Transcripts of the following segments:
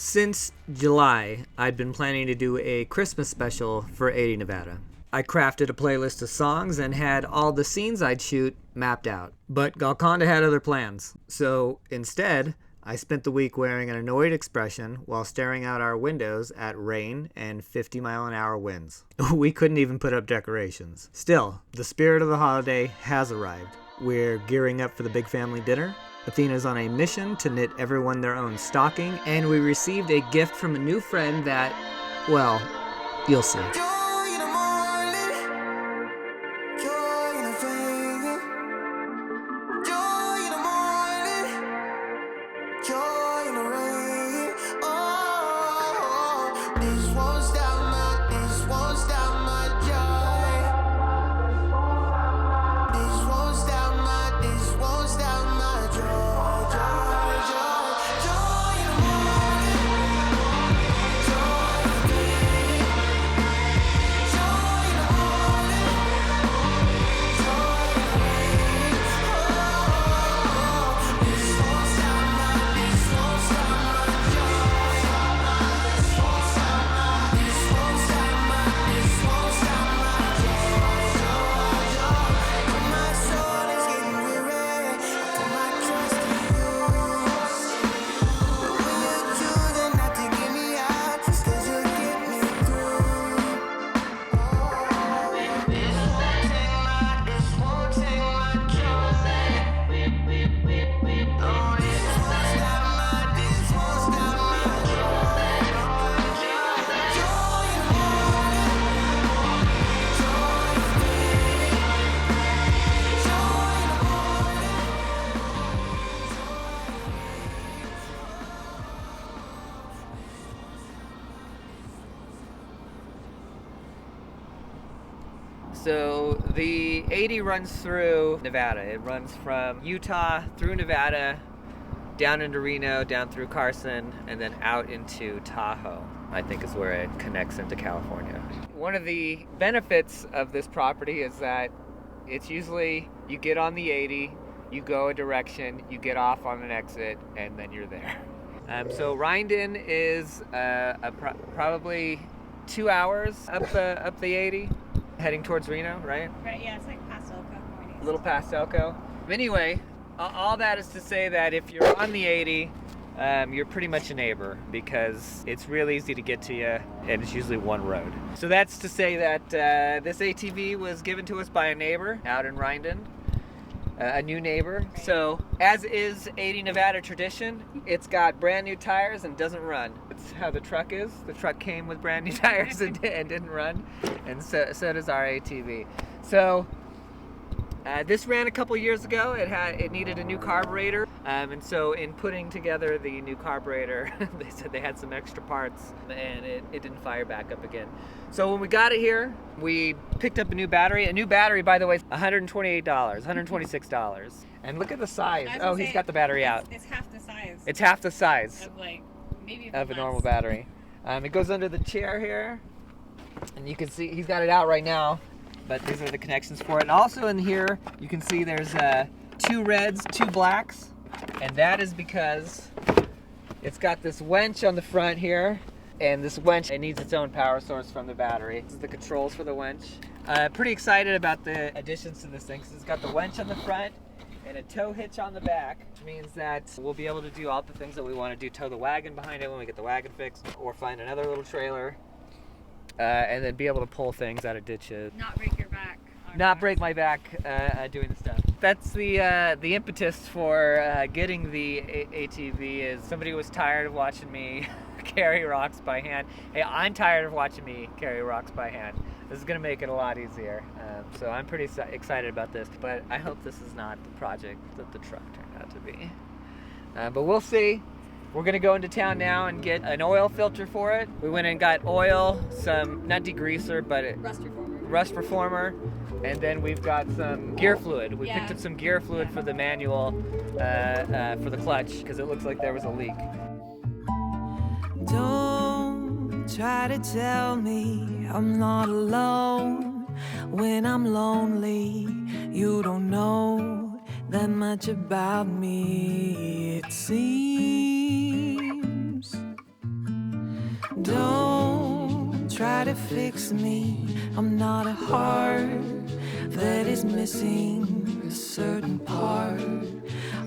Since July, I'd been planning to do a Christmas special for 80 Nevada. I crafted a playlist of songs and had all the scenes I'd shoot mapped out. But Galconda had other plans. So instead, I spent the week wearing an annoyed expression while staring out our windows at rain and 50-mile-an-hour winds. We couldn't even put up decorations. Still, the spirit of the holiday has arrived. We're gearing up for the big family dinner. Athena's on a mission to knit everyone their own stocking, and we received a gift from a new friend that, well, you'll see. So the 80 runs through Nevada. It runs from Utah through Nevada, down into Reno, down through Carson, and then out into Tahoe, I think is where it connects into California. One of the benefits of this property is that it's usually you get on the 80, you go a direction, you get off on an exit, and then you're there. So Rindon is probably 2 hours up the 80. Heading towards Reno, right? Right, yeah, it's like past Elko. A little past Elko. Anyway, all that is to say that if you're on the 80, you're pretty much a neighbor because it's real easy to get to you and it's usually one road. So that's to say that this ATV was given to us by a neighbor out in Rindon, a new neighbor. So as is 80 Nevada tradition, it's got brand new tires and doesn't run. That's how the truck is. The truck came with brand new tires and didn't run, and so does our ATV. So this ran a couple years ago. It needed a new carburetor, and so in putting together the new carburetor, they said they had some extra parts, and it didn't fire back up again. So when we got it here, we picked up a new battery. A new battery, by the way, is $128, $126. And look at the size. Oh, he's got the battery out. It's half the size. It's half the size Of like, maybe of a normal battery. It goes under the chair here, and you can see he's got it out right now, but these are the connections for it. And also in here, you can see there's 2 reds, 2 blacks, and that is because it's got this winch on the front here, and this winch, it needs its own power source from the battery. This is the controls for the winch. Pretty excited about the additions to this thing, because it's got the winch on the front and a tow hitch on the back, which means that we'll be able to do all the things that we want to do, tow the wagon behind it when we get the wagon fixed, or find another little trailer, and then be able to pull things out of ditches. Not break your back. Not break my back doing the stuff. That's the impetus for getting the ATV is somebody was tired of watching me carry rocks by hand. Hey, I'm tired of watching me carry rocks by hand. This is going to make it a lot easier. So I'm pretty excited about this, but I hope this is not the project that the truck turned out to be. But we'll see. We're going to go into town now and get an oil filter for it. We went and got oil, some, not degreaser, but rust reformer. And then we've got some gear fluid. We picked up some gear fluid for the manual, for the clutch, because it looks like there was a leak. Don't try to tell me I'm not alone when I'm lonely. You don't know that much about me, it seems. Don't try to fix me. I'm not a heart that is missing a certain part.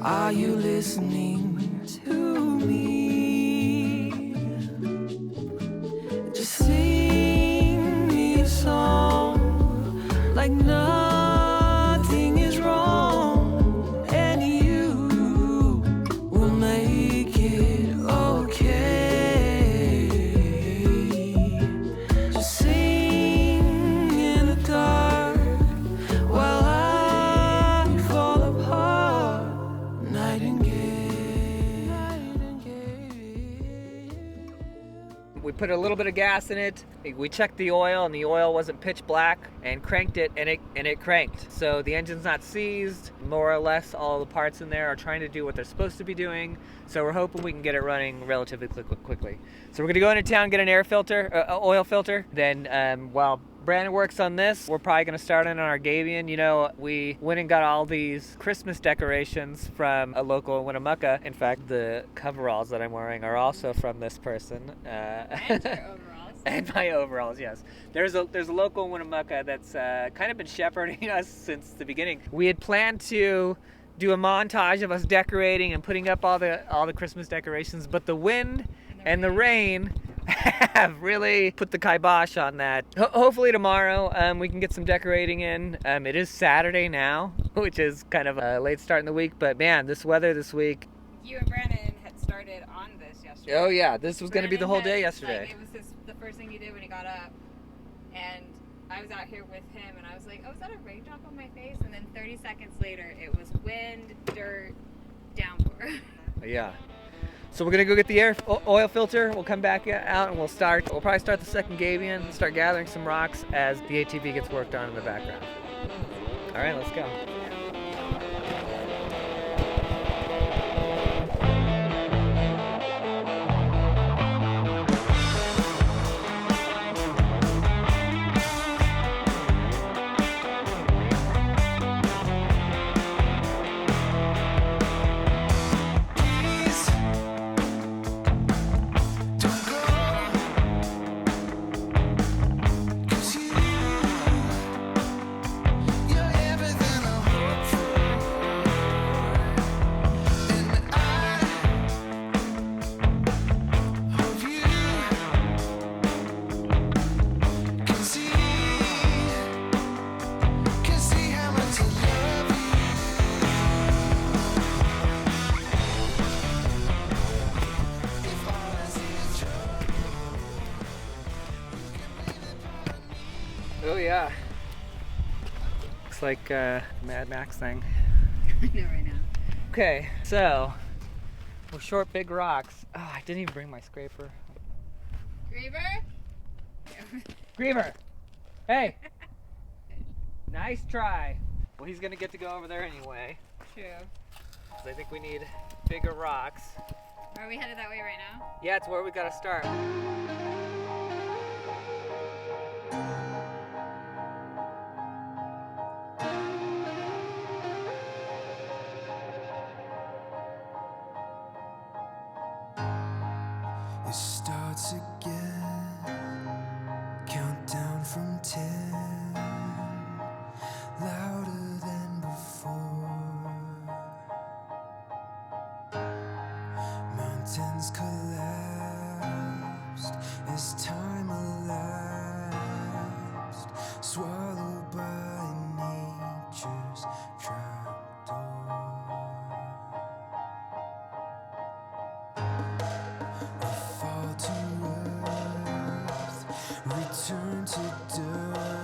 Are you listening to me? Just sing me a song like nothing is wrong, and you will make it okay. Just sing in the dark while I fall apart. We put a little bit of gas in it. We checked the oil, and the oil wasn't pitch black, and cranked it, and it cranked. So the engine's not seized. More or less, all the parts in there are trying to do what they're supposed to be doing. So we're hoping we can get it running relatively quickly. So we're gonna go into town, get an air filter, oil filter. Then while Brandon works on this, we're probably gonna start in on our Gabion. You know, we went and got all these Christmas decorations from a local in Winnemucca. In fact, the coveralls that I'm wearing are also from this person. And your overalls. And my overalls, yes. There's a local in Winnemucca that's kind of been shepherding us since the beginning. We had planned to do a montage of us decorating and putting up all the Christmas decorations, but the wind and the rain have really put the kibosh on that. Hopefully tomorrow we can get some decorating in. It is Saturday now, which is kind of a late start in the week, but man, this weather this week. You and Brandon had started on this yesterday. Oh yeah, this was going to be the whole day yesterday. Like, it was the first thing he did when he got up, and I was out here with him, and I was like, oh, is that a raindrop on my face? And then 30 seconds later, it was wind, dirt, downpour. Yeah. So we're gonna go get the oil filter. We'll come back out and we'll probably start the second Gabion, start gathering some rocks as the ATV gets worked on in the background. All right, let's go. Oh yeah. Looks like Mad Max thing. I know right now. Okay, so we're short big rocks. Oh, I didn't even bring my scraper. Griever? Griever! Hey! Nice try. Well, he's gonna get to go over there anyway. True. 'Cause I think we need bigger rocks. Are we headed that way right now? Yeah, it's where we gotta start. It starts again, countdown from 10, louder than before. Mountains collapsed as time elapsed, swallowed by nature's trapdoor. Fall to earth, return to dirt.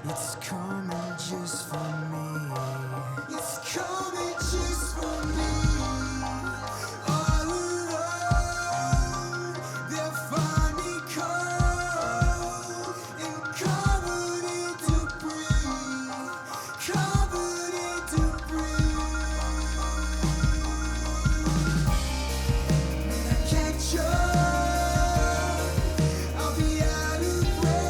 It's coming just for me. It's coming just for me. All alone, they'll find me cold and covered in debris. Covered in debris. Catch up, I'll be out of breath.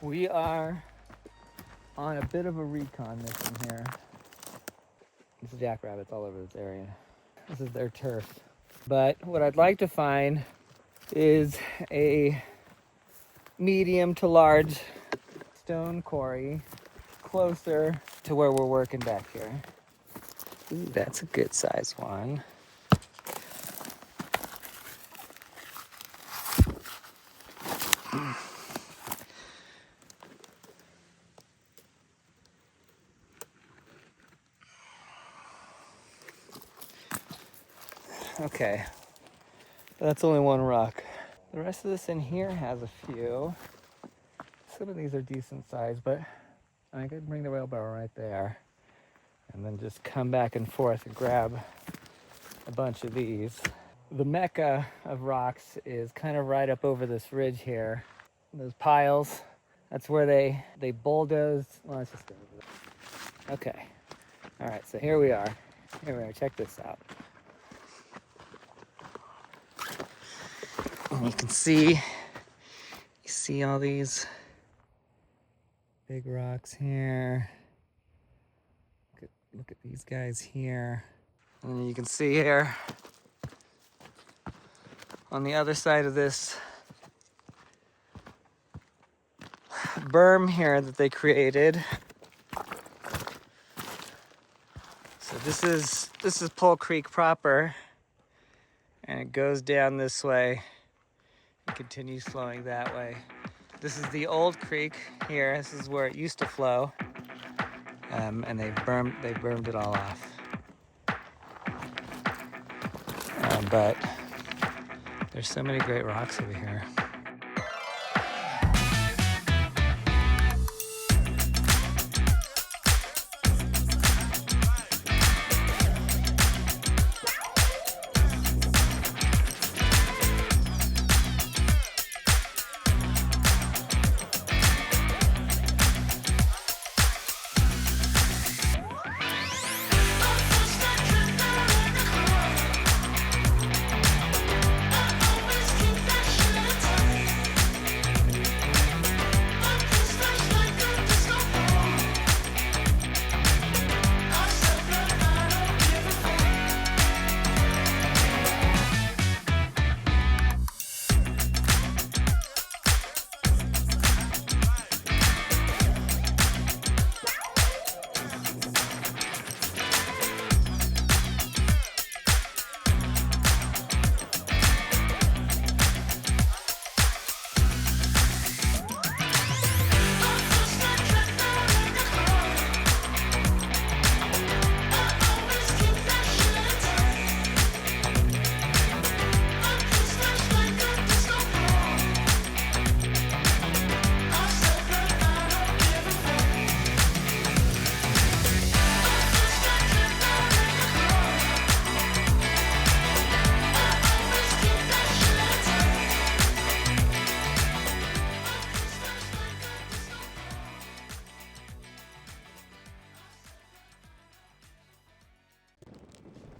We are on a bit of a recon mission here. There's jackrabbits all over this area. This is their turf. But what I'd like to find is a medium to large stone quarry closer to where we're working back here. Ooh, that's a good size one. Okay, that's only one rock. The rest of this in here has a few. Some of these are decent size, but I could bring the wheelbarrow right there and then just come back and forth and grab a bunch of these. The mecca of rocks is kind of right up over this ridge here. Those piles, that's where they bulldoze. Well, let's just go over there. Okay, all right, so here we are. Check this out. And you can see all these big rocks here. Look at these guys here. And you can see here on the other side of this berm here that they created. So this is Pole Creek proper, and it goes down this way and continues flowing that way. This is the old creek here. This is where it used to flow, and they burned it all off. But there's so many great rocks over here.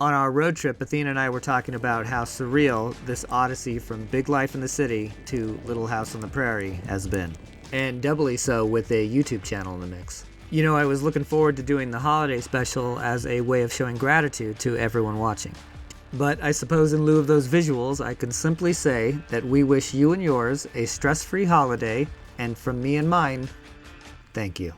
On our road trip, Athena and I were talking about how surreal this odyssey from big life in the city to Little House on the Prairie has been. And doubly so with a YouTube channel in the mix. You know, I was looking forward to doing the holiday special as a way of showing gratitude to everyone watching. But I suppose in lieu of those visuals, I can simply say that we wish you and yours a stress-free holiday, and from me and mine, thank you.